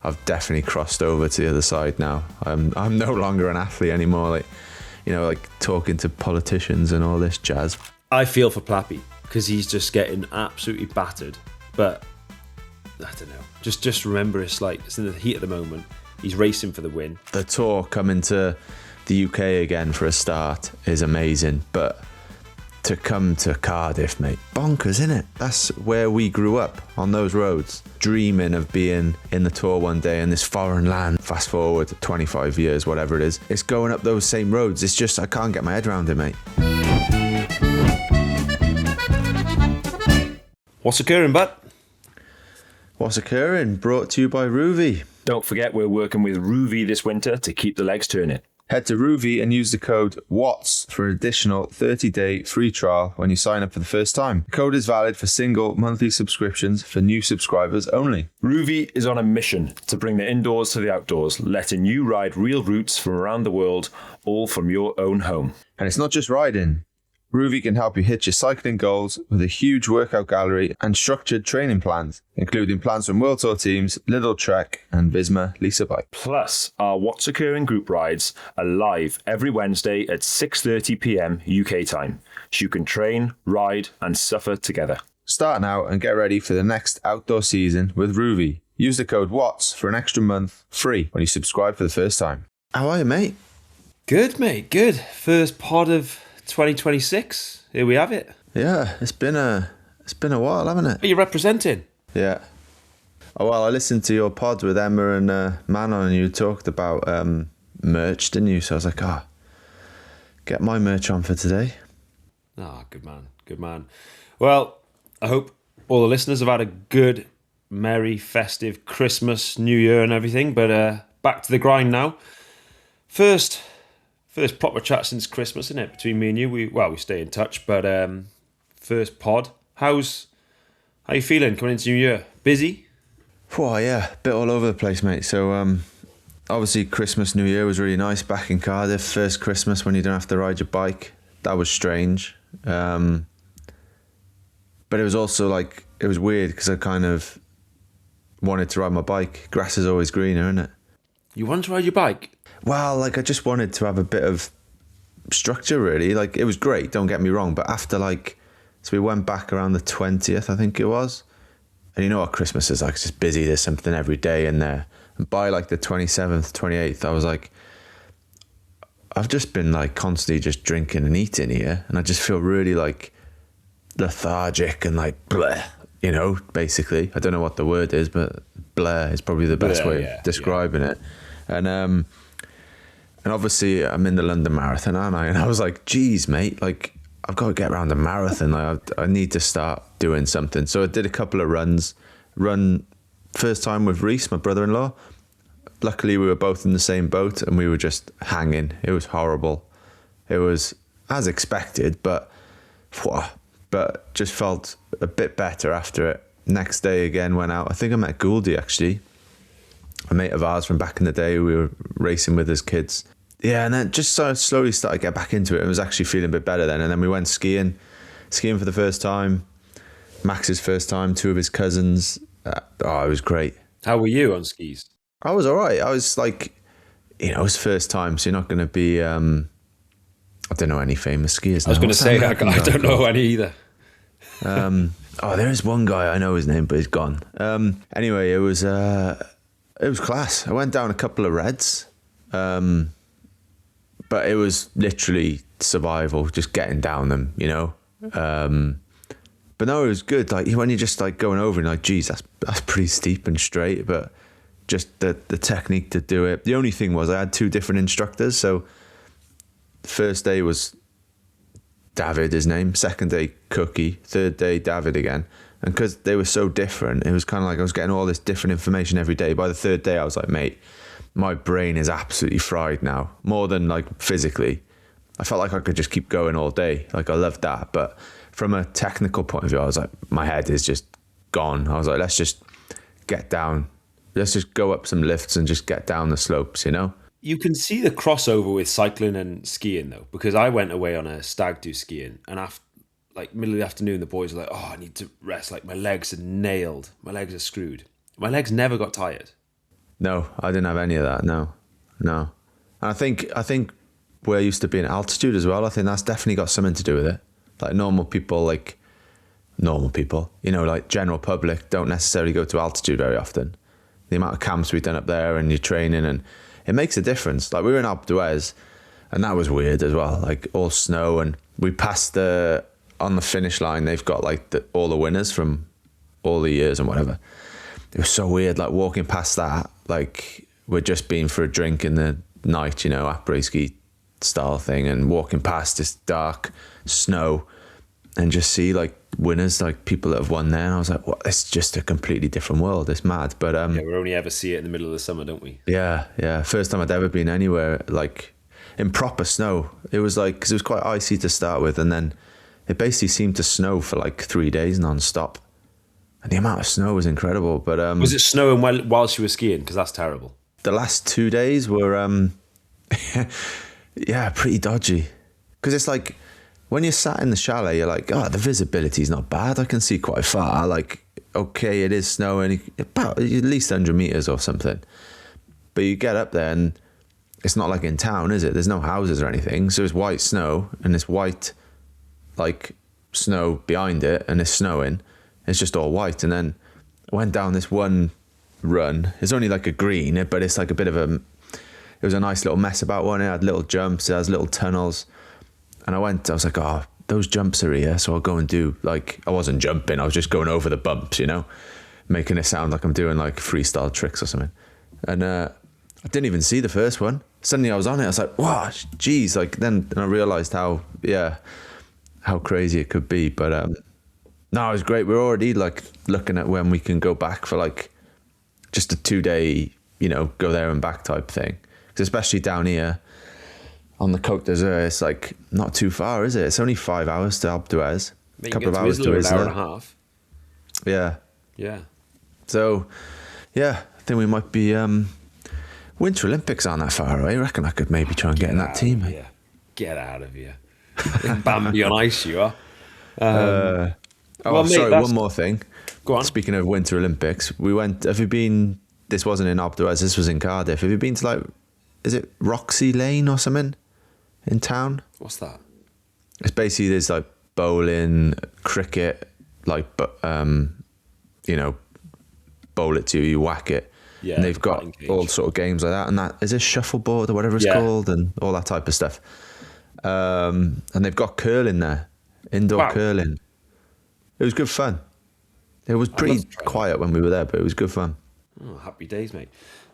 I've definitely crossed over to the other side now. I'm no longer an athlete anymore. Like talking to politicians and all this jazz. I feel for Plappy because he's just getting absolutely battered. But I don't know. Just remember, it's in the heat of the moment. He's racing for the win. The tour coming to the UK again for a start is amazing, but to come to Cardiff, mate, bonkers, innit? That's where we grew up, on those roads, dreaming of being in the tour one day in this foreign land. Fast forward to 25 years, whatever it is, it's going up those same roads. It's just, I can't get my head around it, mate. What's occurring, bud? What's occurring? Brought to you by Ruvie. Don't forget we're working with Ruvie this winter to keep the legs turning. Head to Ruvie and use the code WATTS for an additional 30-day free trial when you sign up for the first time. The code is valid for single monthly subscriptions for new subscribers only. Ruvie is on a mission to bring the indoors to the outdoors, letting you ride real routes from around the world, all from your own home. And it's not just riding. Ruvie can help you hit your cycling goals with a huge workout gallery and structured training plans, including plans from World Tour teams Lidl Trek and Visma Lisa Bike. Plus, our What's Occurring group rides are live every Wednesday at 6:30 p.m. UK time, so you can train, ride and suffer together. Start now and get ready for the next outdoor season with Ruvie. Use the code WATTS for an extra month free when you subscribe for the first time. How are you, mate? Good, mate. Good. First pod of 2026. Here we have it. Yeah, it's been a while, hasn't it? Are you representing? Yeah. Oh, well, I listened to your pod with Emma and Manon, and you talked about merch, didn't you? So I was like, get my merch on for today. Ah, good man. Good man. Well, I hope all the listeners have had a good, merry, festive Christmas, New Year and everything. But back to the grind now. First proper chat since Christmas, isn't it? Between me and you, we stay in touch. But first pod, how you feeling coming into New Year? Busy? Well, yeah, bit all over the place, mate. So obviously Christmas, New Year was really nice back in Cardiff. First Christmas when you don't have to ride your bike. That was strange. But it was also it was weird because I kind of wanted to ride my bike. Grass is always greener, isn't it? You want to ride your bike? Well, I just wanted to have a bit of structure, really. It was great, don't get me wrong, but after so we went back around the 20th, I think it was. And you know what Christmas is like, it's just busy, there's something every day in there. And by the 27th, 28th, I was I've just been constantly just drinking and eating here, and I just feel really lethargic and bleh, basically. I don't know what the word is, but bleh is probably the best way of describing it. And obviously I'm in the London Marathon, aren't I? And I was like, geez, mate, I've got to get around the marathon. I need to start doing something. So I did a couple of runs. First time with Reese, my brother-in-law. Luckily, we were both in the same boat and we were just hanging. It was horrible. It was as expected, but just felt a bit better after it. Next day again, went out. I think I met Gouldy, actually. A mate of ours from back in the day, we were racing with his kids. Yeah, and then just slowly started to get back into it. I was actually feeling a bit better then. And then we went skiing for the first time. Max's first time, two of his cousins. It was great. How were you on skis? I was all right. I was it was first time, so you're not going to be, I don't know any famous skiers now. I was going to say, I don't know any either. There is one guy, I know his name, but he's gone. Anyway, it was class. I went down a couple of reds, but it was literally survival, just getting down them, But no, it was good. When you're just going over and geez, that's pretty steep and straight, but just the technique to do it. The only thing was I had two different instructors. So the first day was David, his name. Second day, Cookie. Third day, David again. And because they were so different, it was kind of I was getting all this different information every day. By the third day, I was like, mate, my brain is absolutely fried now. More than physically. I felt like I could just keep going all day. I loved that. But from a technical point of view, I was like, my head is just gone. I was like, let's just get down. Let's just go up some lifts and just get down the slopes, You can see the crossover with cycling and skiing, though, because I went away on a stag do skiing, and after middle of the afternoon, the boys were like, I need to rest. My legs are nailed. My legs are screwed. My legs never got tired. No, I didn't have any of that. No. And I think we're used to being at altitude as well. I think that's definitely got something to do with it. Like normal people, like general public don't necessarily go to altitude very often. The amount of camps we've done up there and your training, and it makes a difference. Like we were in Alpe d'Huez, and that was weird as well. Like all snow, and we passed on the finish line. They've got like all the winners from all the years and whatever. It was so weird, like walking past that, like we're just been for a drink in the night, après-ski style thing, and walking past this dark snow and just see like winners, like people that have won there. And I was like, what? It's just a completely different world. It's mad. But we only ever see it in the middle of the summer, don't we? Yeah. First time I'd ever been anywhere like in proper snow. It was like, because it was quite icy to start with, and then it basically seemed to snow for like 3 days non-stop. And the amount of snow was incredible. But was it snowing whilst you were skiing? Because that's terrible. The last 2 days were, pretty dodgy. Because it's like, when you're sat in the chalet, you're like, the visibility's not bad. I can see quite far. Like, okay, it is snowing about at least 100 meters or something. But you get up there and it's not like in town, is it? There's no houses or anything. So it's white snow, and it's white, like, snow behind it, and it's snowing. It's just all white. And then I went down this one run. It's only like a green, but it's like a bit of it was a nice little mess about one. It had little jumps, it has little tunnels. And I was like, those jumps are here, so I'll go and do, like, I wasn't jumping, I was just going over the bumps, making it sound like I'm doing like freestyle tricks or something. And I didn't even see the first one. Suddenly I was on it, I was like, wow, geez. Like then I realized how crazy it could be. But no, it was great. We're already like looking at when we can go back for like just a 2-day, go there and back type thing. Because especially down here on the Côte d'Azur, it's like not too far, is it? It's only 5 hours to Alpe d'Huez. A couple of hours to Whistler. An hour and a half. Yeah. So, yeah, I think we might be... Winter Olympics aren't that far away. I reckon I could maybe try and get in that team. Mate. Get out of here. Bambi on ice you are. Sorry, one more thing. Go on. Speaking of Winter Olympics, have you been... This wasn't in Alpe d'Huez, this was in Cardiff. Have you been to like... Is it Roxy Lane or something in town? What's that? It's basically, there's like bowling, cricket, like, bowl it to you, whack it. Yeah, and they've got all sort of games like that. And that is a shuffleboard or whatever it's called, and all that type of stuff. And they've got curling there, indoor curling. It was good fun. It was pretty quiet when we were there, but it was good fun. Oh, happy days, mate.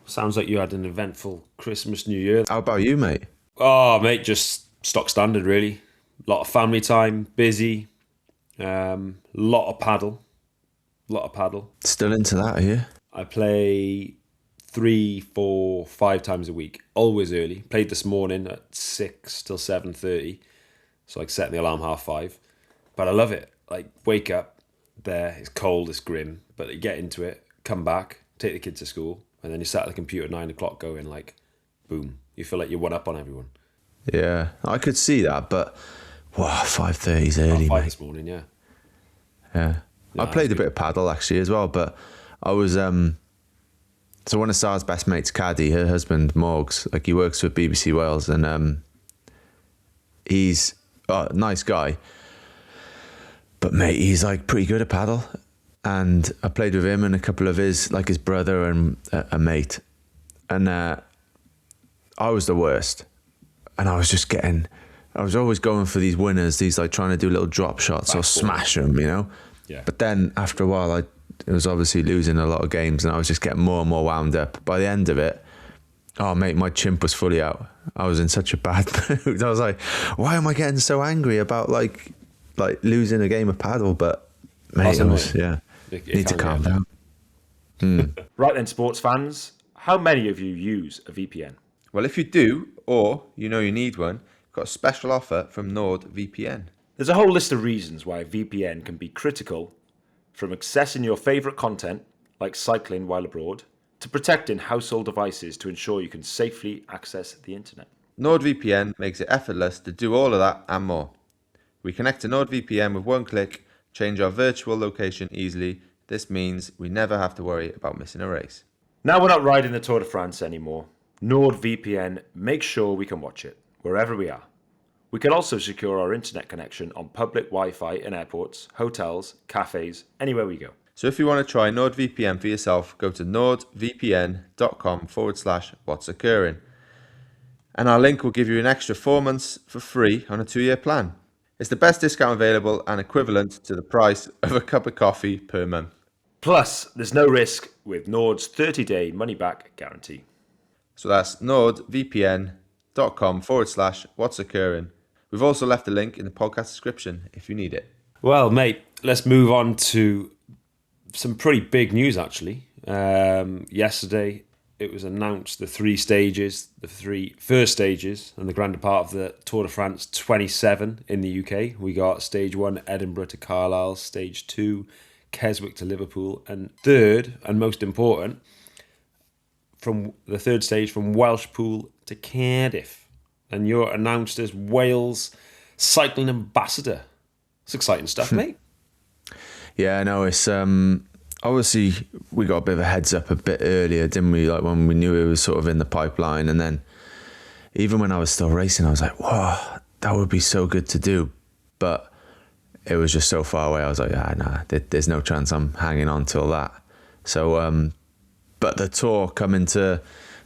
Sounds like you had an eventful Christmas, New Year. How about you, mate? Oh, mate, just stock standard, really. A lot of family time, busy. Lot of paddle. Still into that, are you? I play 3, 4, 5 times a week, always early. Played this morning at 6 till 7:30, so like setting the alarm 5:30. But I love it. Like, wake up there, it's cold, it's grim, but you get into it, come back, take the kids to school, and then you sat at the computer at 9 o'clock going like, boom. You feel like you're one up on everyone. Yeah, I could see that, but 5:30 is early, mate. This morning, yeah. Yeah. I played a bit of paddle actually as well, but I was so one of Sarah's best mates, Caddy, her husband Morgs, like he works for BBC Wales, and he's a nice guy, but mate, he's like pretty good at paddle. And I played with him and a couple of his brother and a mate, and I was the worst. And I was always going for these winners, these like trying to do little drop shots or smash them, Yeah. But then after a while, it was obviously losing a lot of games, and I was just getting more and more wound up. By the end of it, oh mate, my chimp was fully out. I was in such a bad mood. I was like, why am I getting so angry about like losing a game of paddle? But mate, need to calm down. Right then, sports fans, how many of you use a VPN? Well, if you do, or you need one, we've got a special offer from NordVPN. There's a whole list of reasons why a VPN can be critical, from accessing your favourite content, like cycling while abroad, to protecting household devices to ensure you can safely access the internet. NordVPN makes it effortless to do all of that and more. We connect to NordVPN with one click, change our virtual location easily. This means we never have to worry about missing a race. Now we're not riding the Tour de France anymore. NordVPN makes sure we can watch it wherever we are. We can also secure our internet connection on public Wi-Fi in airports, hotels, cafes, anywhere we go. So if you want to try NordVPN for yourself, go to nordvpn.com/what's occurring. And our link will give you an extra 4 months for free on a 2-year plan. It's the best discount available and equivalent to the price of a cup of coffee per month. Plus, there's no risk with Nord's 30-day money-back guarantee. So that's nordvpn.com/what's occurring. We've also left a link in the podcast description if you need it. Well, mate, let's move on to some pretty big news, actually. Yesterday, it was announced the 3 stages, the 3 first stages, and the grander part of the Tour de France 27 in the UK. We got stage 1, Edinburgh to Carlisle, stage 2, Keswick to Liverpool, and third, and most important, from the third stage from Welsh Pool to Cardiff. And you're announced as Wales cycling ambassador. It's exciting stuff, mate. Yeah, no, it's obviously we got a bit of a heads up a bit earlier, didn't we? Like when we knew it was sort of in the pipeline, and then even when I was still racing, I was like, "Wow, that would be so good to do," but it was just so far away. I was like, nah, there's no chance I'm hanging on till that. So, but the tour coming to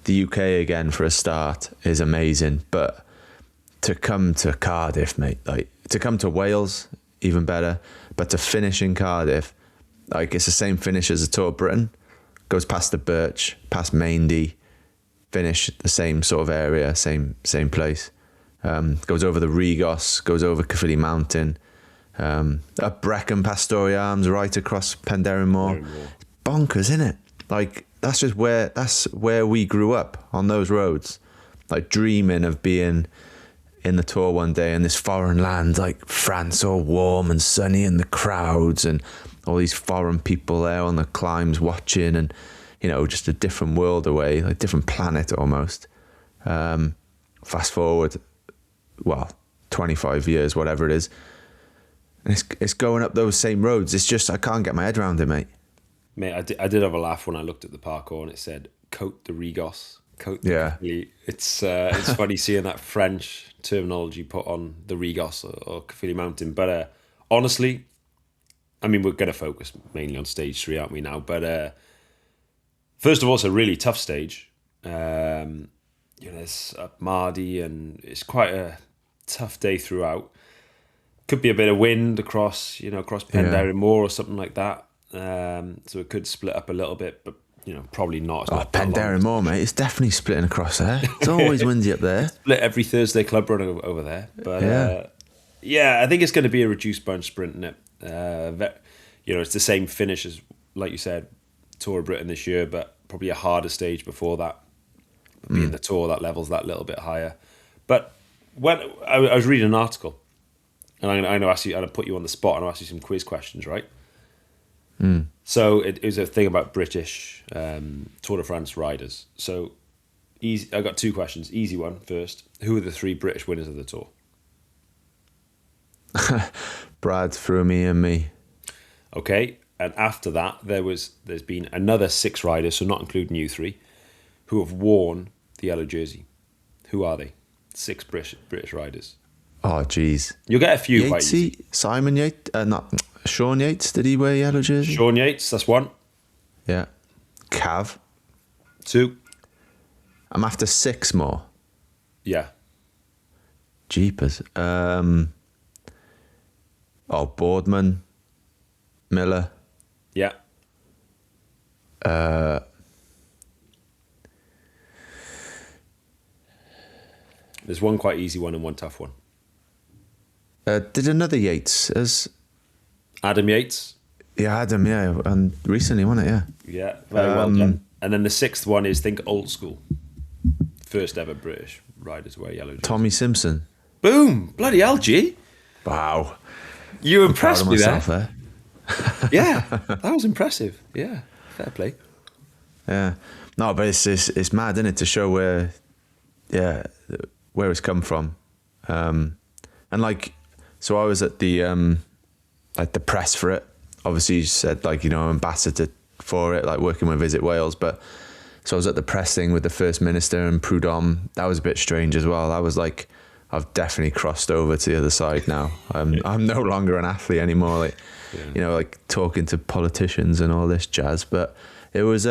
the UK again for a start is amazing. But to come to Cardiff, mate, like to come to Wales, even better. But to finish in Cardiff, like it's the same finish as the Tour of Britain. Goes past the Birch, past Maindee, finish the same sort of area, same place. Goes over the Regos, goes over Caerphilly Mountain, up Brecon past Story Arms, right across Penderyn Moor. It's bonkers, isn't it? Like that's where we grew up, on those roads. Like dreaming of being in the Tour one day in this foreign land like France, all warm and sunny, and the crowds and all these foreign people there on the climbs watching, and just a different world away, like different planet almost. Fast forward, 25 years, whatever it is, and it's going up those same roads. It's just I can't get my head around it, mate. Mate, I did have a laugh when I looked at the parkour and it said "Coat the Regos." Coat the Caerphilly. It's funny seeing that French terminology put on the Regos or Caerphilly Mountain. But honestly, I mean, we're going to focus mainly on stage 3, aren't we now? But first of all, it's a really tough stage. It's up Mardy and it's quite a tough day throughout. Could be a bit of wind across Penderyn Moor or something like that. So it could split up a little bit, but probably not. Penderyn Moor, mate, it's definitely splitting across there. It's always windy up there. Split every Thursday club run over there. But I think it's going to be a reduced bunch sprint, isn't it? It's the same finish as, like you said, Tour of Britain this year, but probably a harder stage before that. But being the Tour, that level's that little bit higher. But when I was reading an article, and I'm going to ask you, and I'll put you on the spot, and I'll ask you some quiz questions, right? So it was a thing about British Tour de France riders. So easy. I got 2 questions. Easy one first. Who are the 3 British winners of the Tour? Brad, Ruvie, and me. Okay, and after that, there's been another 6 riders, so not including you 3, who have worn the yellow jersey. Who are they? 6 British riders. Oh, jeez. You'll get a few quite easy. Simon Yates, Sean Yates. Did he wear yellow jersey? Sean Yates, that's 1. Yeah. Cav. 2. I'm after 6 more. Yeah. Jeepers. Boardman, Miller. Yeah. There's 1 quite easy one and 1 tough one. Did another Yates as Adam Yates? Yeah, Adam, yeah. And recently, wasn't it? Yeah. Yeah, very well done. And then the 6th one is, think old school. First ever British rider to wear yellow jersey. Tommy Simpson. Boom! Bloody hell, G. Wow. You impressed me there. Yeah, that was impressive. Yeah, fair play. Yeah. No, but it's mad, isn't it, to show where it's come from. And so I was at the the press for it. Obviously, you said ambassador for it, like working with Visit Wales. But So I was at the press thing with the First Minister and Prudhomme. That was a bit strange as well. I was like, I've definitely crossed over to the other side now. I'm no longer an athlete anymore. Like, you know, like talking to politicians and all this jazz. But it was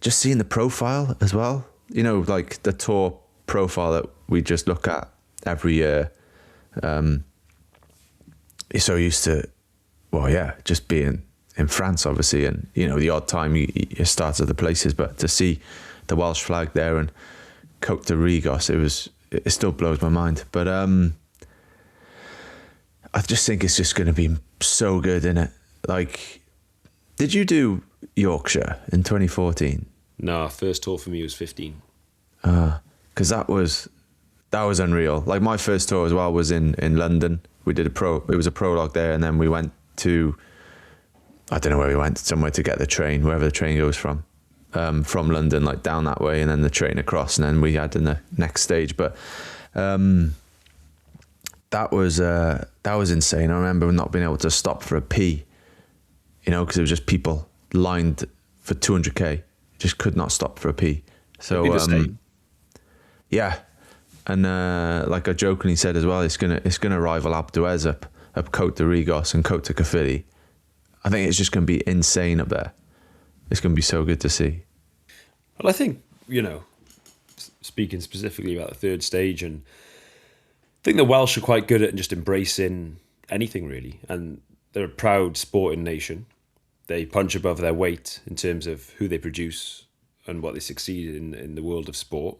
just seeing the profile as well. You know, like the tour profile that we just look at every year. You're so used to, well, yeah, just being in France, obviously, and you know, the odd time you start at the places, but to see the Welsh flag there and Côte de Rigos, it still blows my mind. But I just think it's just going to be so good, innit? Like, did you do Yorkshire in 2014? No, first tour for me was 15. Because that was unreal. Like my first tour as well was in London. We did it was a prologue there, and then we went to, I don't know where we went, somewhere to get the train, wherever the train goes from London, like down that way, and then the train across, and then we had in the next stage. But that was insane. I remember not being able to stop for a pee, you know, because it was just people lined for 200k, just could not stop for a pee. So yeah, and like I jokingly said as well, it's gonna rival Alpe d'Huez up Côte de Rigos and Côte de Caerphilly. I think it's just gonna be insane up there. It's gonna be so good to see. Well, I think, you know, speaking specifically about the third stage, and I think the Welsh are quite good at just embracing anything really, and they're a proud sporting nation. They punch above their weight in terms of who they produce and what they succeed in the world of sport.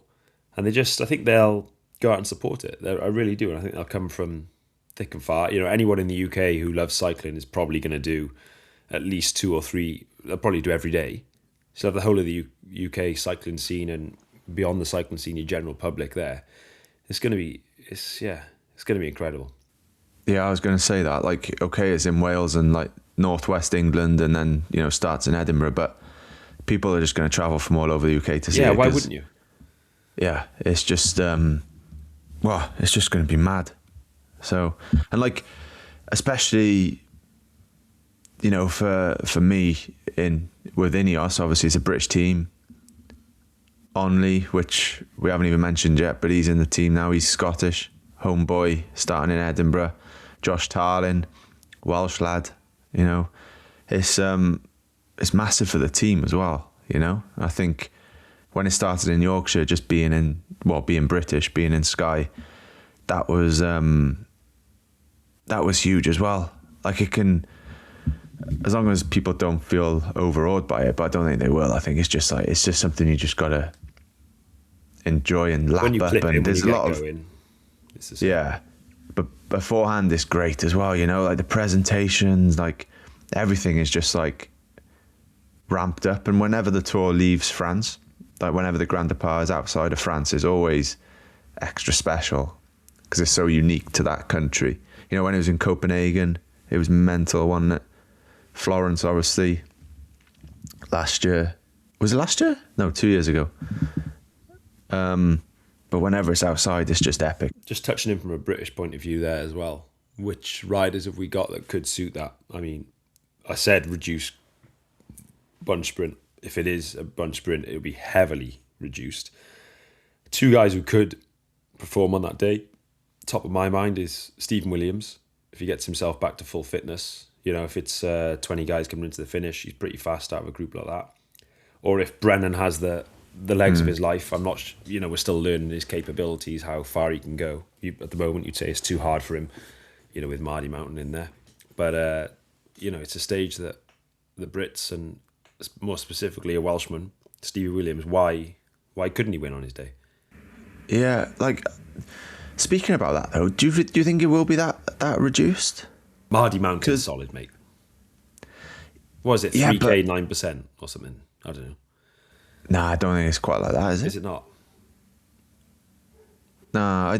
And I think they'll go out and support it. I really do. And I think they'll come from thick and far. You know, anyone in the UK who loves cycling is probably going to do at least 2 or 3. They'll probably do every day. So have the whole of the UK cycling scene and beyond the cycling scene, your general public there. It's going to be incredible. Yeah, I was going to say that. Like, okay, it's in Wales and like northwest England, and then, you know, starts in Edinburgh, but people are just going to travel from all over the UK to see it. Yeah, why wouldn't you? Yeah, it's just, it's just going to be mad. So, and like, especially, you know, for me with Ineos, obviously it's a British team. Only, which we haven't even mentioned yet, but he's in the team now. He's Scottish, homeboy, starting in Edinburgh. Josh Tarlin, Welsh lad. You know, it's massive for the team as well. You know, I think when it started in Yorkshire, just being British, being in Sky, that was huge as well. Like, it can, as long as people don't feel overawed by it, but I don't think they will. I think it's just something you just gotta enjoy and lap up. And there's a lot of but beforehand it's great as well. You know, like the presentations, like everything is just like ramped up. And whenever the tour leaves France, like whenever the Grand Depart is outside of France, is always extra special because it's so unique to that country. You know, when it was in Copenhagen, it was mental, wasn't it? Florence, obviously, last year. Was it last year? No, 2 years ago. But whenever it's outside, it's just epic. Just touching in from a British point of view there as well. Which riders have we got that could suit that? I mean, I said reduce bunch sprint. If it is a bunch sprint, it'll be heavily reduced. 2 guys who could perform on that day, top of my mind, is Stephen Williams. If he gets himself back to full fitness, you know, if it's 20 guys coming into the finish, he's pretty fast out of a group like that. Or if Brennan has the legs of his life, I'm not, you know, we're still learning his capabilities, how far he can go. At the moment, you'd say it's too hard for him, you know, with Mardy Mountain in there. But, you know, it's a stage that the Brits, and more specifically a Welshman, Stevie Williams, why couldn't he win on his day? Yeah, like, speaking about that though, do you think it will be that reduced? Mardy Mountain's solid, mate. Was it 3K 9% or something? I don't know. Nah, I don't think it's quite like that, is it? Is it not? Nah,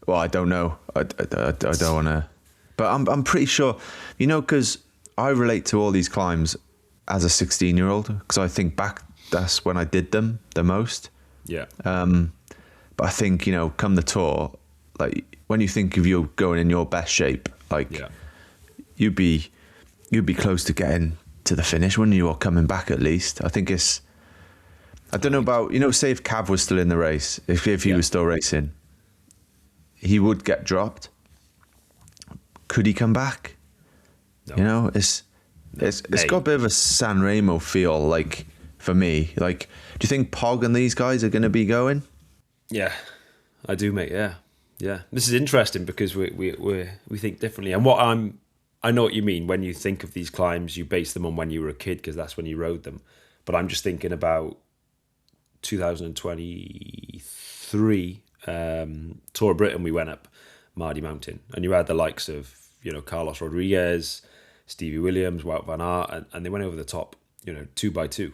I don't know. I don't want to, but I'm pretty sure. You know, because I relate to all these climbs as a 16-year-old, because I think back, that's when I did them the most. Yeah. But I think, you know, come the tour, like when you think of you going in your best shape, like you'd be close to getting to the finish, wouldn't you, or coming back at least. I think it's I don't know about, say if Cav was still in the race, if he was still racing, he would get dropped. Could he come back? No. It's got a bit of a San Remo feel, like, for me. Like, do you think Pog and these guys are going to be going? Yeah, I do, mate. Yeah. This is interesting because we think differently. And I know what you mean. When you think of these climbs, you base them on when you were a kid because that's when you rode them. But I'm just thinking about 2023 Tour of Britain. We went up Mardy Mountain, and you had the likes of Carlos Rodriguez, Stevie Williams, Wout van Aert, and they went over the top, 2x2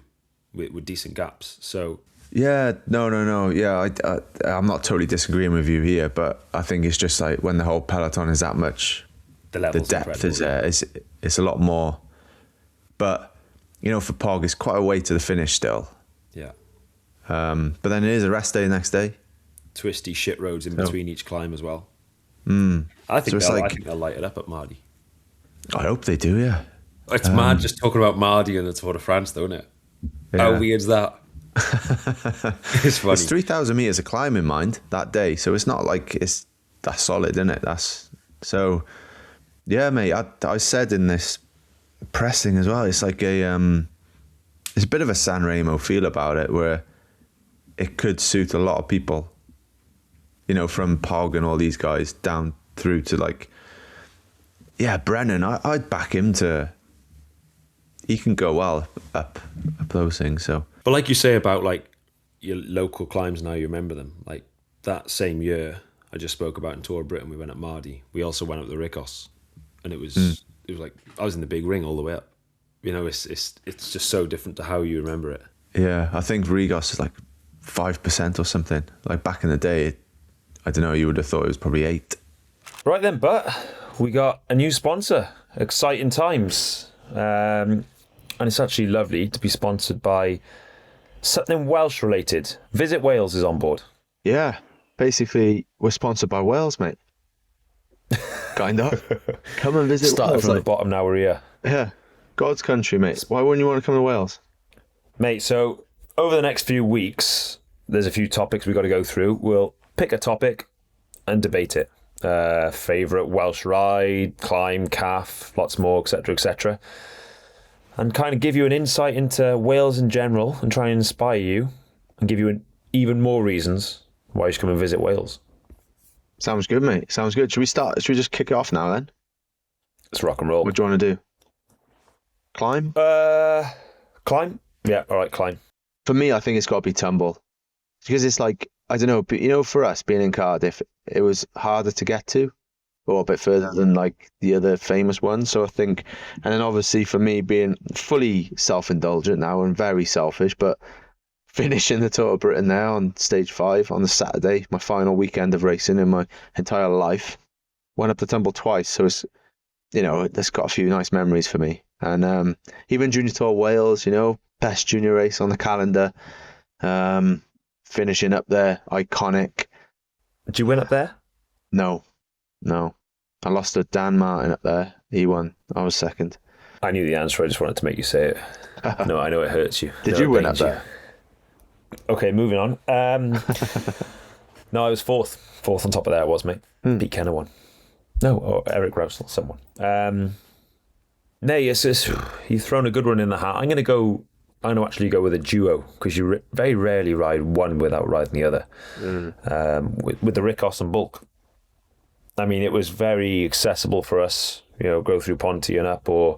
with decent gaps. So yeah, no. Yeah, I'm not totally disagreeing with you here, but I think it's just like when the whole peloton is that much, the depth is there. It's a lot more. But for Pog, it's quite a way to the finish still. Yeah. But then it is a rest day the next day. Twisty shit roads in between each climb as well. I think they'll light it up at Mardy. I hope they do, yeah. It's mad just talking about Mardy and the Tour de France, though, isn't it? Yeah. How weird's that? It's funny. It's 3,000 metres of climb in mind that day, so it's not like that's solid, isn't it? So, yeah, mate, I said in this pressing as well, it's like it's a bit of a San Remo feel about it, where it could suit a lot of people, from Pog and all these guys down through to Brennan. I'd back him he can go well up those things. So, but like you say about your local climbs, now you remember them. Like that same year I just spoke about in Tour of Britain, we went up Mardy. We also went up the Ricos, and it was like I was in the big ring all the way up. It's just so different to how you remember it. Yeah, I think Rigos is like 5% or something. Like back in the day, I don't know, you would have thought it was probably 8. Right then, but we got a new sponsor. Exciting times. And it's actually lovely to be sponsored by something Welsh related. Visit Wales is on board. Yeah, basically we're sponsored by Wales, mate. Kind of. Come and visit Started Wales. From the bottom, now we're here. Yeah, God's country, mate. Why wouldn't you want to come to Wales? Mate, so over the next few weeks, there's a few topics we've got to go through. We'll pick a topic and debate it. Favourite Welsh ride, climb, calf, lots more, etc., etc. And kind of give you an insight into Wales in general and try and inspire you and give you even more reasons why you should come and visit Wales. Sounds good, mate. Sounds good. Should we just kick it off now then? Let's rock and roll. What do you want to do? Climb? Climb? Yeah, all right, climb. For me, I think it's got to be tumble. Because it's like, I don't know, but for us being in Cardiff, it was harder to get to, or a bit further than like the other famous ones. So I think, and then obviously for me being fully self-indulgent now and very selfish, but finishing the Tour of Britain now on stage 5 on the Saturday, my final weekend of racing in my entire life, went up the tumble twice. So it's, there's got a few nice memories for me. And even Junior Tour Wales, best junior race on the calendar. Finishing up there, iconic. Did you win up there? No. I lost to Dan Martin up there. He won. I was second. I knew the answer. I just wanted to make you say it. No, I know it hurts you. Did you win up there? Okay, moving on. No, I was fourth. Fourth on top of that I was, mate. Pete Kenner won. No, Eric Rousel, someone. No, yes, you've thrown a good one in the hat. I'm going to actually go with a duo, because you very rarely ride one without riding the other. With the Ricos and Bulk. I mean, it was very accessible for us, go through Ponty and up, and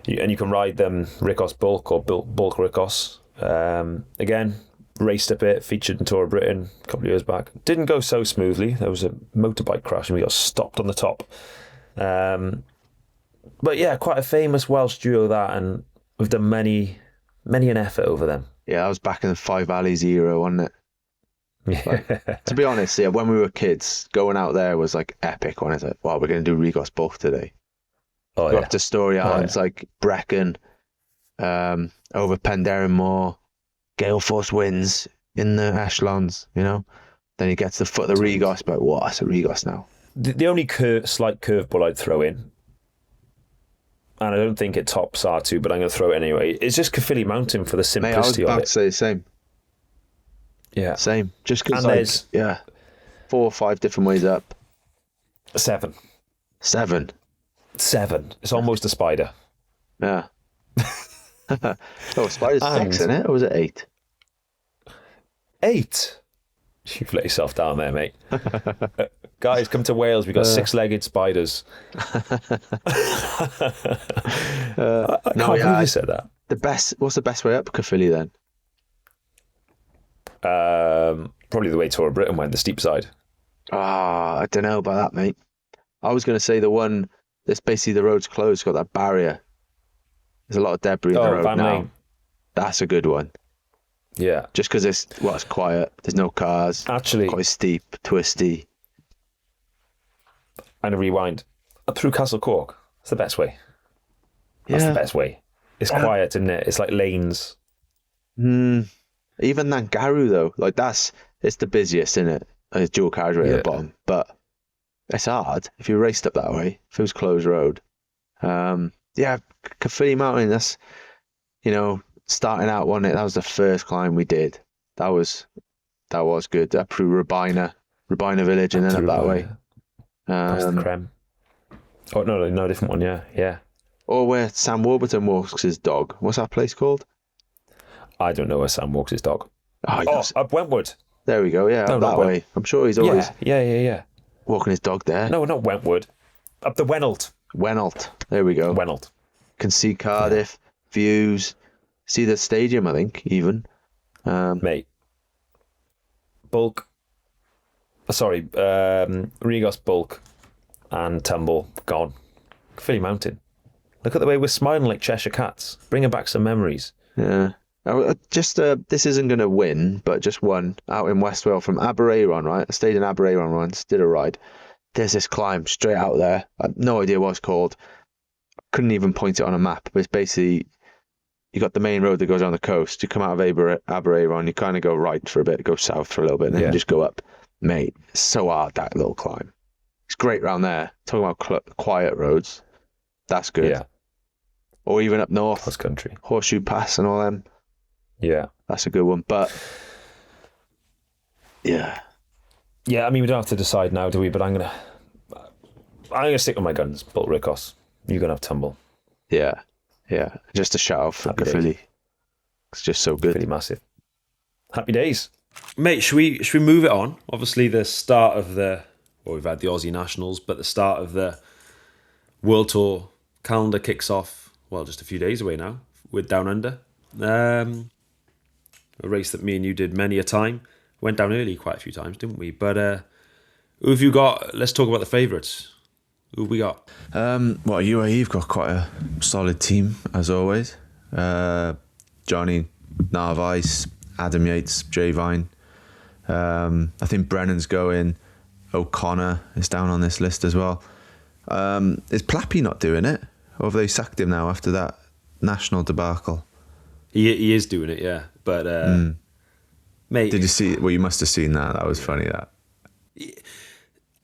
you can ride them Ricos Bulk or Bulk Ricos. Again, raced a bit, featured in Tour of Britain a couple of years back. Didn't go so smoothly. There was a motorbike crash and we got stopped on the top. But yeah, quite a famous Welsh duo that, and we've done many an effort over them. Yeah, that was back in the Five Alleys era, wasn't it? Like, to be honest, yeah, when we were kids, going out there was like epic. When it's like, wow, we're going to do Rigos Bulk today. Oh, yeah. Up to Story Islands, like Brecon, over Penderyn Moor, Gale Force wins in the echelons, Then you get to the foot of the Rigos, but what? It's a Rigos now. The only slight curveball I'd throw in, and I don't think it tops R2, but I'm going to throw it anyway, it's just Caerphilly Mountain for the simplicity of it. I was about to say the same. Yeah. Same. Just And because, there's 4 or 5 different ways up. 7. 7. 7. It's almost a spider. Yeah. Oh, spider's 6 in it, or was it 8? 8. You've let yourself down there, mate. Guys, come to Wales. We've got 6-legged spiders. I can't believe you said that. What's the best way up Caerphilly then? Probably the way Tour of Britain went, the steep side. I don't know about that, mate. I was going to say the one that's basically the road's closed, got that barrier. There's a lot of debris in the road Van now. Lane. That's a good one. Yeah. Just because it's quiet. There's no cars. Actually, quite steep, twisty. And a rewind. Up through Castle Cork. That's the best way. That's the best way. It's quiet, isn't it? It's like lanes. Even Nangaroo, though, like it's the busiest, isn't it? And it's dual carriageway at the bottom. But it's hard if you raced up that way, if it was closed road. Caerphilly Mountain, that's, starting out, wasn't it? That was the first climb we did. That was good. Up through Rubina Village and then up that way. That's the creme. Oh, no, different one, yeah. Or where Sam Warburton walks his dog. What's that place called? I don't know where Sam walks his dog. Up Wentwood. There we go, up that way. I'm sure he's always Yeah. walking his dog there. No, not Wentwood. Up the Wenalt. There we go. Wenalt. Can see Cardiff, views, see the stadium, I think, even. Mate. Bulk. Regos, Bulk, and Tumble gone. Philly Mountain. Look at the way we're smiling like Cheshire Cats, bringing back some memories. Yeah. Just this isn't going to win, but just one out in West Wales from Abereiron, right? I stayed in Abereiron once, did a ride. There's this climb straight out there. I have no idea what it's called. Couldn't even point it on a map, but it's basically, you got the main road that goes on the coast. You come out of Abereiron, you kind of go right for a bit, go south for a little bit, and then you just go up. Mate, it's so hard, that little climb. It's great round there. Talking about quiet roads, that's good. Yeah. Or even up north, cross country, Horseshoe Pass and all them. Yeah, that's a good one. But yeah. I mean, we don't have to decide now, do we? But I'm gonna stick with my guns. Bolt Ricos. You're gonna have Tumble. Yeah. Just a shout out for Caerphilly. It's just so good. Pretty massive. Happy days. Mate, should we move it on? Obviously, the start of we've had the Aussie Nationals, but the start of the World Tour calendar kicks off, just a few days away now, with Down Under. A race that me and you did many a time. Went down early quite a few times, didn't we? But who have you got? Let's talk about the favourites. Who have we got? UAE've got quite a solid team, as always. Johnny Narvaez, Adam Yates, Jay Vine. I think Brennan's going. O'Connor is down on this list as well. Is Plappy not doing it? Or have they sacked him now after that national debacle? He is doing it, yeah. But, mate... Did you see... Well, you must have seen that. That was funny, that.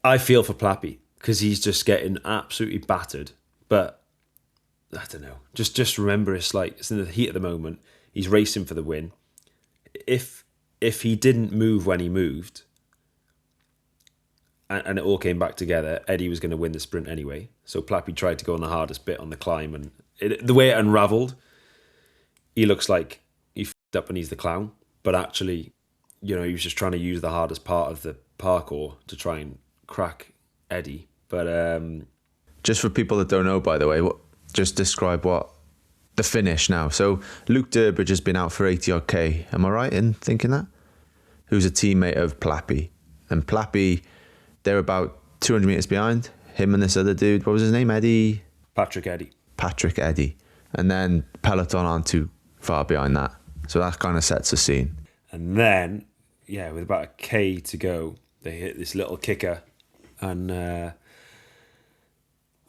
I feel for Plappy, because he's just getting absolutely battered. But, I don't know. Just remember, it's in the heat of the moment. He's racing for the win. If he didn't move when he moved, and it all came back together, Eddie was going to win the sprint anyway. So Plappy tried to go on the hardest bit on the climb, and the way it unravelled, he looks like he f***ed up and he's the clown. But actually, he was just trying to use the hardest part of the parkour to try and crack Eddie. But just for people that don't know, by the way, just describe what the finish now. So Luke Durbridge has been out for 80-odd K. Am I right in thinking that? Who's a teammate of Plappy. And Plappy, they're about 200 metres behind. Him and this other dude, what was his name? Eddie? Patrick Eddy. And then Peloton aren't too far behind that. So that kind of sets the scene. And then, with about a K to go, they hit this little kicker and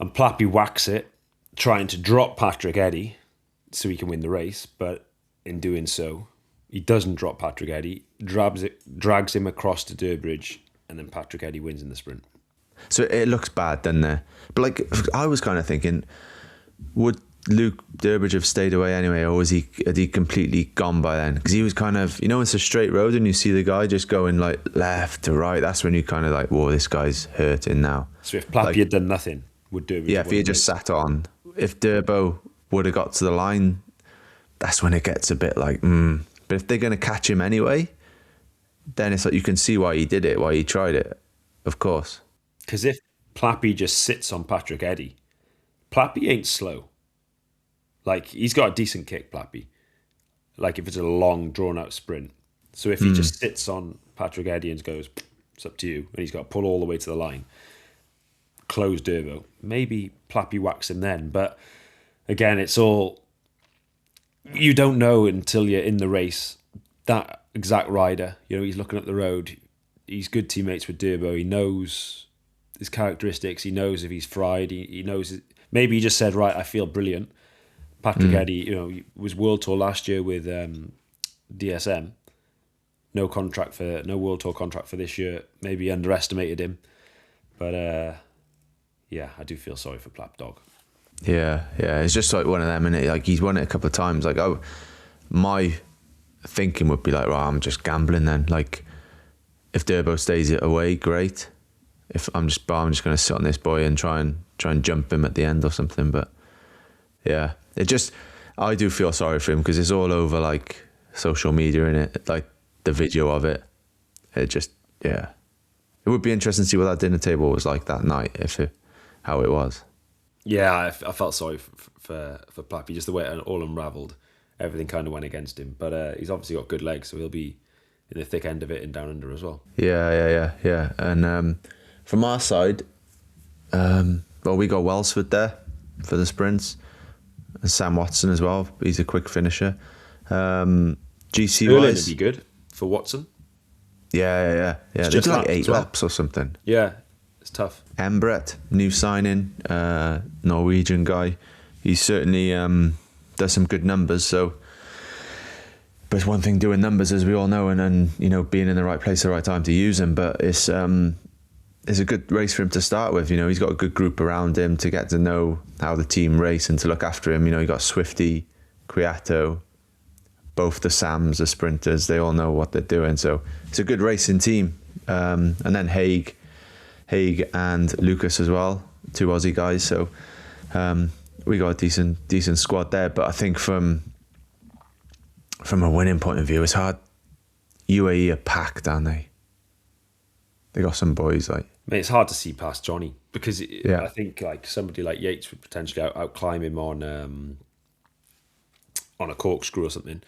Plappy whacks it, trying to drop Patrick Eddy so he can win the race. But in doing so, he doesn't drop Patrick Eddy, drags him across to Durbridge, and then Patrick Eddy wins in the sprint. So it looks bad, doesn't it? But I was kind of thinking, would Luke Durbridge have stayed away anyway, or had he completely gone by then? Because he was kind of, it's a straight road and you see the guy just going like left to right. That's when you kind of like, whoa, this guy's hurting now. So if Plappy had done nothing, would Durbridge? Yeah, if he had just sat on, if Durbo would have got to the line, that's when it gets a bit like, But if they're going to catch him anyway, then it's like you can see why he did it, why he tried it, of course. Because if Plappy just sits on Patrick Eddy, Plappy ain't slow. Like, he's got a decent kick, Plappy. Like, if it's a long, drawn-out sprint. So if he just sits on Patrick Eddy and goes, it's up to you, and he's got to pull all the way to the line, close Durbo, maybe Plappy whacks him then. But, again, it's all... You don't know until you're in the race. That exact rider, he's looking at the road. He's good teammates with Durbo. He knows his characteristics. He knows if he's fried. He knows... Maybe he just said, right, I feel brilliant. Patrick Eddy, was World Tour last year with DSM. No World Tour contract for this year. Maybe he underestimated him. But, I do feel sorry for Plap Dog. Yeah. It's just like one of them, innit? Like, he's won it a couple of times. Like, my thinking would be like, well, I'm just gambling then. Like, if Durbo stays it away, great. If I'm just going to sit on this boy and try and jump him at the end or something. But yeah, I do feel sorry for him because it's all over like social media, innit? Like the video of it. It would be interesting to see what that dinner table was like that night, how it was. Yeah, I felt sorry for Plappy, just the way it all unravelled. Everything kind of went against him. But he's obviously got good legs, so he'll be in the thick end of it and down under as well. Yeah. And from our side, we got Welsford there for the sprints. And Sam Watson as well. He's a quick finisher. GC Erlin wise, would be good for Watson. Yeah. They did like 8 laps or something. Yeah, it's tough. Embret, new signing, Norwegian guy. He certainly does some good numbers. So, but it's one thing doing numbers, as we all know, and being in the right place at the right time to use them. But it's a good race for him to start with. He's got a good group around him to get to know how the team race and to look after him. You got Swifty, Kwiato, both the Sams, the sprinters. They all know what they're doing. So it's a good racing team. And then Haig and Lucas as well, 2 Aussie guys. So we got a decent squad there. But I think from a winning point of view, it's hard. UAE are packed, aren't they? They got some boys like. Mate, it's hard to see past Johnny because I think like somebody like Yates would potentially out climb him on a corkscrew or something.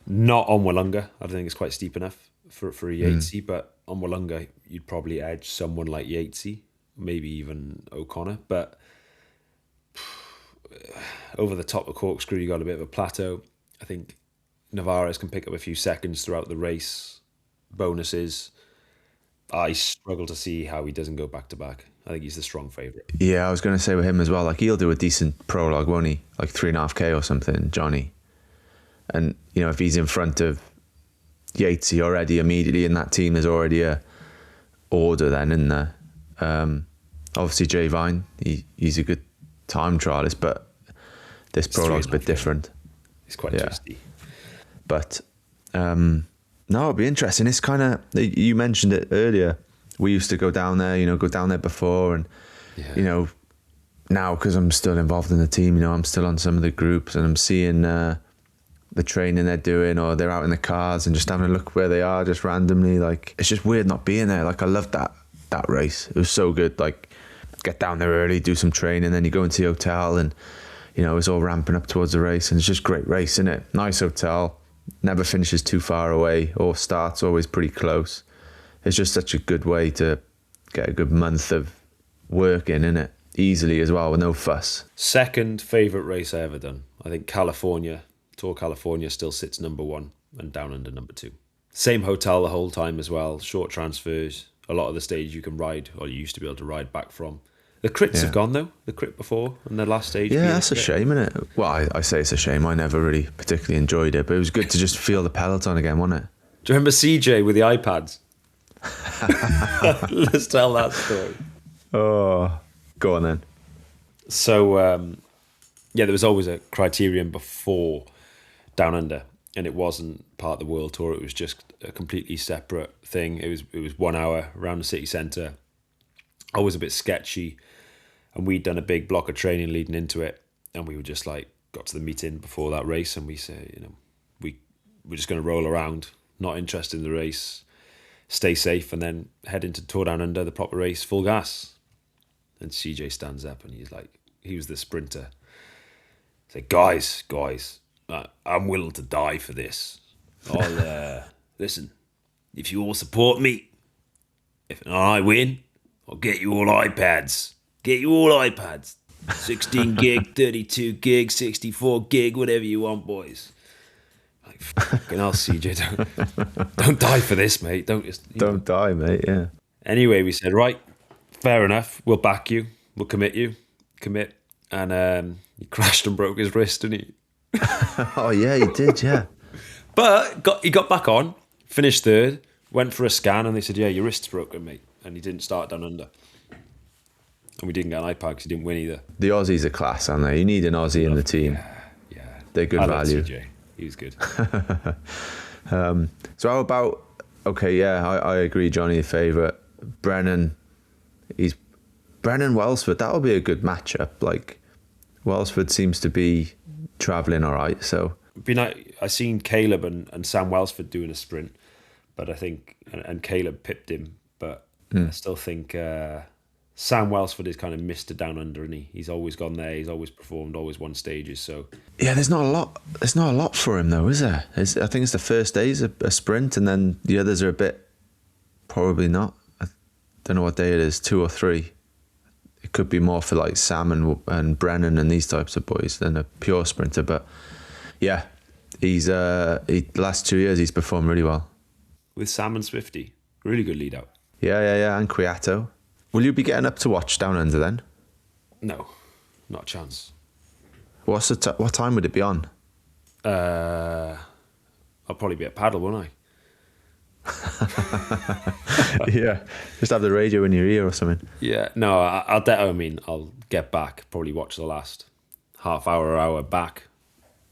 Not on Wollonga. I don't think it's quite steep enough for a Yatesy, but on Wollonga you'd probably edge someone like Yatesy, maybe even O'Connor. But over the top of corkscrew, you got a bit of a plateau. I think Navarez can pick up a few seconds throughout the race. Bonuses. I struggle to see how he doesn't go back to back. I think he's the strong favourite. Yeah, I was going to say with him as well, like he'll do a decent prologue, won't he? Like 3.5K or something, Johnny. And, if he's in front of Yatesy already immediately in that team, there's already a order then in there. Obviously Jay Vine, he's a good time trialist, but this prologue's a bit different. It's quite twisty. But... no, it'll be interesting. It's kind of, you mentioned it earlier. We used to go down there, before. And, now because I'm still involved in the team, I'm still on some of the groups and I'm seeing the training they're doing, or they're out in the cars and just having a look where they are just randomly. Like, it's just weird not being there. Like, I loved that race. It was so good. Like, get down there early, do some training, then you go into the hotel and, it's all ramping up towards the race. And it's just great race, isn't it? Nice hotel. Never finishes too far away or starts always pretty close. It's just such a good way to get a good month of work in, innit? Easily as well, with no fuss. Second favourite race I ever done. I think Tour California still sits number 1 and Down Under number 2. Same hotel the whole time as well. Short transfers. A lot of the stage you can ride, or you used to be able to ride back from. The crits have gone though. The crit before and the last stage. Yeah, that's a shame, isn't it? Well, I say it's a shame. I never really particularly enjoyed it, but it was good to just feel the peloton again, wasn't it? Do you remember CJ with the iPads? Let's tell that story. Oh, go on then. So, yeah, there was always a criterion before Down Under, and it wasn't part of the World Tour. It was just a completely separate thing. It was 1 hour around the city centre, always a bit sketchy, and we'd done a big block of training leading into it, and we were just like got to the meeting before that race, and we say, we're just going to roll around, not interested in the race, stay safe, and then head into Tour Down Under, the proper race, full gas. And CJ stands up, and he's like, he was the sprinter. He's like, guys, I'm willing to die for this. I'll listen. If you all support me, if I win, I'll get you all iPads. 16 gig, 32 gig, 64 gig, whatever you want, boys. Like, fucking hell, CJ, don't die for this, mate. Don't die, mate. Yeah. Anyway, we said, right, fair enough. We'll back you. We'll commit. And he crashed and broke his wrist, didn't he? Oh yeah, he did. Yeah. But he got back on, finished third, went for a scan, and they said, yeah, your wrist's broken, mate. And he didn't start Down Under. And we didn't get an iPad because he didn't win either. The Aussies are class, aren't they? You need an Aussie in the team. Yeah. They're good value. CJ. He was good. So how about, I agree, Johnny, your favourite. Brennan Welsford, that'll be a good matchup. Like, Welsford seems to be travelling all right, so. I seen Caleb and Sam Welsford doing a sprint, but I think, and Caleb pipped him, but I still think Sam Welsford is kind of Mr. Down Under, and he's always gone there, he's always performed, always won stages, so. Yeah, there's not a lot for him though, is there? I think it's the first day's a sprint, and then the others are a bit, probably not. I don't know what day it is, 2 or 3. It could be more for like Sam and Brennan and these types of boys than a pure sprinter, but yeah, he's last 2 years he's performed really well. With Sam and Swifty, really good lead out. Yeah, and Kwiato. Will you be getting up to watch Down Under then? No, not a chance. What time would it be on? I'll probably be at Padel, won't I? Yeah, just have the radio in your ear or something. Yeah, no, I'll get back, probably watch the last half hour or hour back,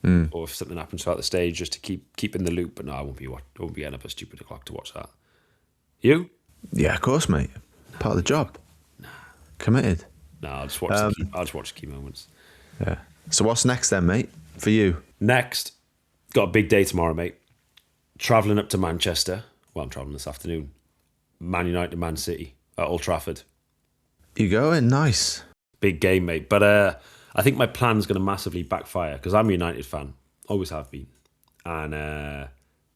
or if something happens throughout the stage, just to keep in the loop. But no, I won't be getting up at stupid o'clock to watch that. You? Yeah, of course, mate. Part of the job. Nah. Committed. No, I'll just watch. I'll just watch the key moments. Yeah. So what's next then, mate? For you? Next, got a big day tomorrow, mate. Travelling up to Manchester. Well, I'm travelling this afternoon. Man United, Man City at Old Trafford. You going? Nice. Big game, mate. But I think my plan's going to massively backfire because I'm a United fan. Always have been. And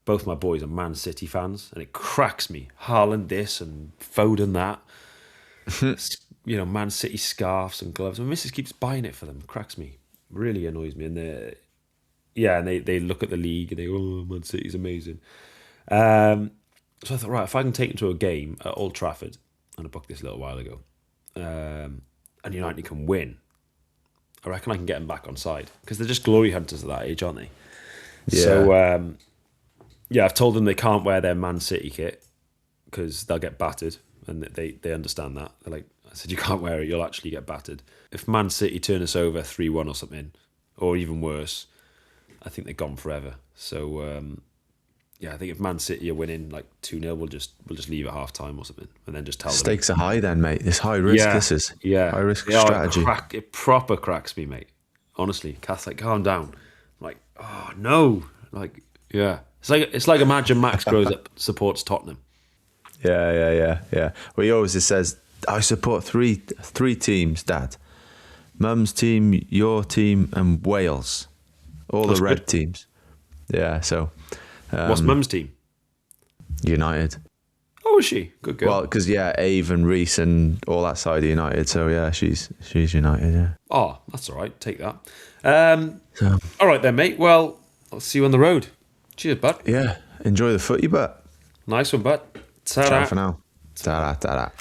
both my boys are Man City fans. And it cracks me. Haaland this and Foden that. Man City scarves and gloves. My missus keeps buying it for them. It cracks me. Really annoys me. And they look at the league and they go, oh, Man City's amazing. So I thought, right, if I can take them to a game at Old Trafford, and I booked this a little while ago, and United can win, I reckon I can get them back on side. Because they're just glory hunters at that age, aren't they? Yeah. So, I've told them they can't wear their Man City kit because they'll get battered. And they understand that. They're like, I said, you can't wear it, you'll actually get battered. If Man City turn us over 3-1 or something, or even worse, I think they're gone forever. So, I think if Man City are winning like 2-0, we'll just leave at half time or something, and then just tell them. Stakes are high then, mate. It's high risk. This is high risk strategy. It proper cracks me, mate. Honestly, Kath's like, calm down. I'm like, oh no, like it's like imagine Max grows up supports Tottenham. Yeah. Well, he always just says, I support three teams, Dad. Mum's team, your team, and Wales. All the red teams. Yeah. So. What's Mum's team? United. Oh, is she? Good girl. Well, because Ave and Reese and all that side of United. So yeah, she's United. Yeah. Oh, that's all right. Take that. All right then, mate. Well, I'll see you on the road. Cheers, bud. Yeah. Enjoy the footy, but nice one, bud. Ta-ra. Ciao for now. Ta-ra.